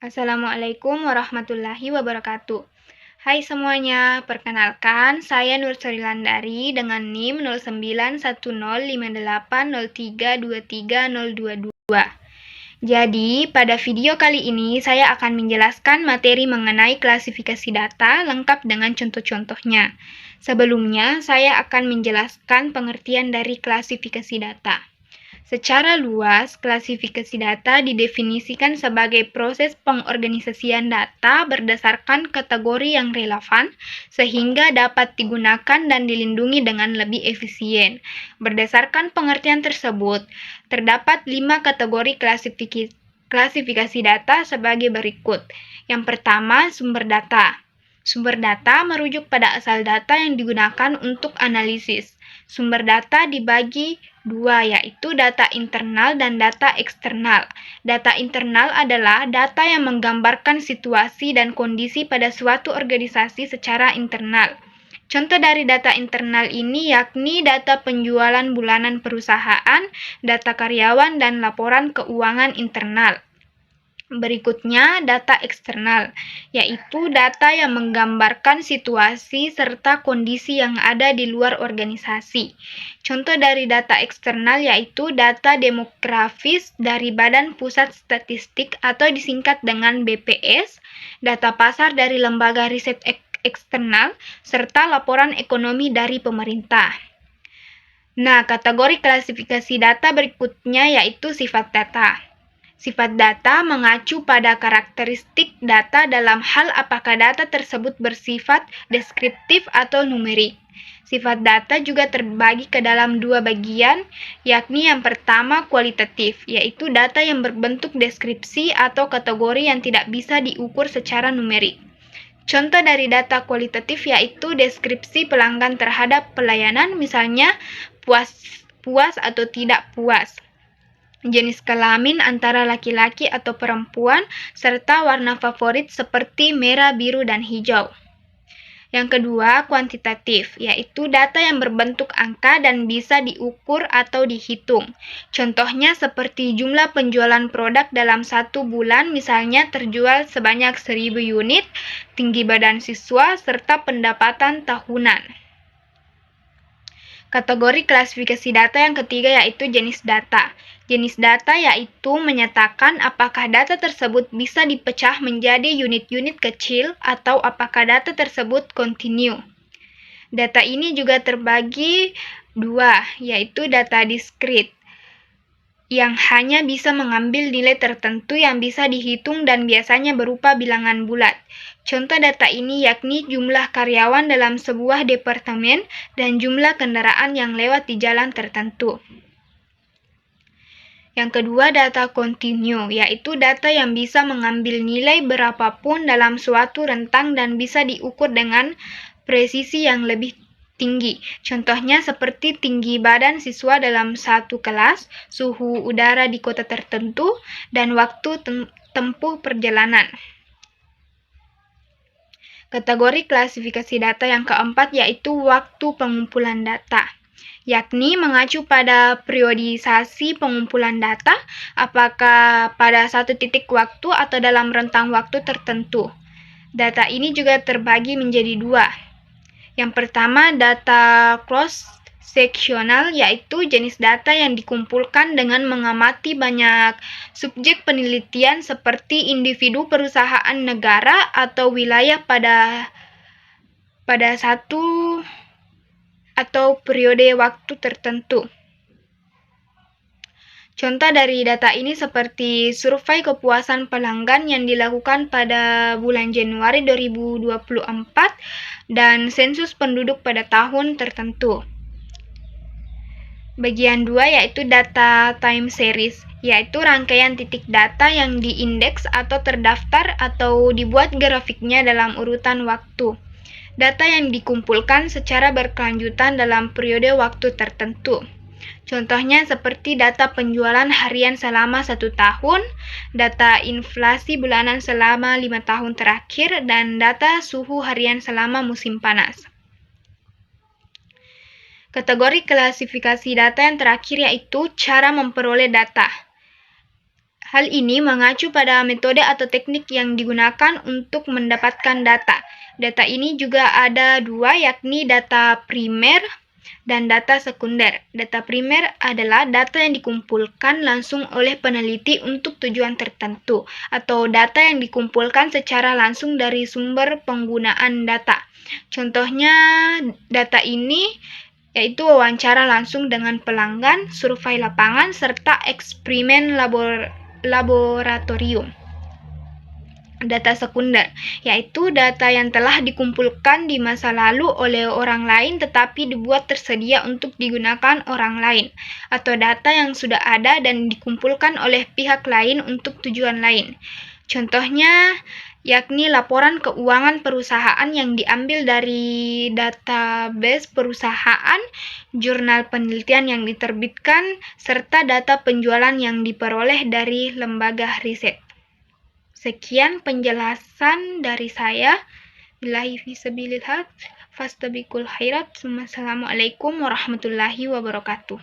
Assalamualaikum warahmatullahi wabarakatuh. Hai semuanya, perkenalkan saya Nur Srilandari dengan NIM 09105803230022. Jadi, pada video kali ini saya akan menjelaskan materi mengenai klasifikasi data lengkap dengan contoh-contohnya. Sebelumnya, saya akan menjelaskan pengertian dari klasifikasi data. Secara luas, klasifikasi data didefinisikan sebagai proses pengorganisasian data berdasarkan kategori yang relevan sehingga dapat digunakan dan dilindungi dengan lebih efisien. Berdasarkan pengertian tersebut, terdapat 5 kategori klasifikasi data sebagai berikut. Yang pertama, sumber data. Sumber data merujuk pada asal data yang digunakan untuk analisis. Sumber data dibagi dua, yaitu data internal dan data eksternal. Data internal adalah data yang menggambarkan situasi dan kondisi pada suatu organisasi secara internal. Contoh dari data internal ini yakni data penjualan bulanan perusahaan, data karyawan, dan laporan keuangan internal. Berikutnya, data eksternal, yaitu data yang menggambarkan situasi serta kondisi yang ada di luar organisasi. Contoh dari data eksternal yaitu data demografis dari Badan Pusat Statistik atau disingkat dengan BPS, data pasar dari lembaga riset eksternal, serta laporan ekonomi dari pemerintah. Nah, kategori klasifikasi data berikutnya yaitu sifat data. Sifat data mengacu pada karakteristik data dalam hal apakah data tersebut bersifat deskriptif atau numerik. Sifat data juga terbagi ke dalam dua bagian, yakni yang pertama kualitatif, yaitu data yang berbentuk deskripsi atau kategori yang tidak bisa diukur secara numerik. Contoh dari data kualitatif yaitu deskripsi pelanggan terhadap pelayanan, misalnya puas atau tidak puas, jenis kelamin antara laki-laki atau perempuan, serta warna favorit seperti merah, biru, dan hijau. Yang kedua, kuantitatif, yaitu data yang berbentuk angka dan bisa diukur atau dihitung. Contohnya seperti jumlah penjualan produk dalam satu bulan, misalnya terjual sebanyak 1.000 unit, tinggi badan siswa, serta pendapatan tahunan. Kategori klasifikasi data yang ketiga yaitu jenis data. Jenis data yaitu menyatakan apakah data tersebut bisa dipecah menjadi unit-unit kecil atau apakah data tersebut kontinu. Data ini juga terbagi dua, yaitu data diskrit, yang hanya bisa mengambil nilai tertentu yang bisa dihitung dan biasanya berupa bilangan bulat. Contoh data ini yakni jumlah karyawan dalam sebuah departemen dan jumlah kendaraan yang lewat di jalan tertentu. Yang kedua, data kontinu, yaitu data yang bisa mengambil nilai berapapun dalam suatu rentang dan bisa diukur dengan presisi yang lebih tinggi. Contohnya seperti tinggi badan siswa dalam satu kelas, suhu udara di kota tertentu, dan waktu tempuh perjalanan. Kategori klasifikasi data yang keempat yaitu waktu pengumpulan data, yakni mengacu pada periodisasi pengumpulan data, apakah pada satu titik waktu atau dalam rentang waktu tertentu. Data ini juga terbagi menjadi dua. Yang pertama, data cross-sectional, yaitu jenis data yang dikumpulkan dengan mengamati banyak subjek penelitian seperti individu, perusahaan, negara, atau wilayah pada satu atau periode waktu tertentu. Contoh dari data ini seperti survei kepuasan pelanggan yang dilakukan pada bulan Januari 2024 dan sensus penduduk pada tahun tertentu. Bagian 2 yaitu data time series, yaitu rangkaian titik data yang diindeks atau terdaftar atau dibuat grafiknya dalam urutan waktu. Data yang dikumpulkan secara berkelanjutan dalam periode waktu tertentu. Contohnya seperti data penjualan harian selama 1 tahun, data inflasi bulanan selama 5 tahun terakhir, dan data suhu harian selama musim panas. Kategori klasifikasi data yang terakhir yaitu cara memperoleh data. Hal ini mengacu pada metode atau teknik yang digunakan untuk mendapatkan data. Data ini juga ada dua, yakni data primer dan data sekunder. Data primer adalah data yang dikumpulkan langsung oleh peneliti untuk tujuan tertentu, atau data yang dikumpulkan secara langsung dari sumber penggunaan data. Contohnya data ini yaitu wawancara langsung dengan pelanggan, survei lapangan, serta eksperimen laboratorium. Data sekunder, yaitu data yang telah dikumpulkan di masa lalu oleh orang lain tetapi dibuat tersedia untuk digunakan orang lain, atau data yang sudah ada dan dikumpulkan oleh pihak lain untuk tujuan lain. Contohnya yakni laporan keuangan perusahaan yang diambil dari database perusahaan, jurnal penelitian yang diterbitkan, serta data penjualan yang diperoleh dari lembaga riset. Sekian penjelasan dari saya. Billahi fisabilillah, fastabiqul khairat. Assalamualaikum warahmatullahi wabarakatuh.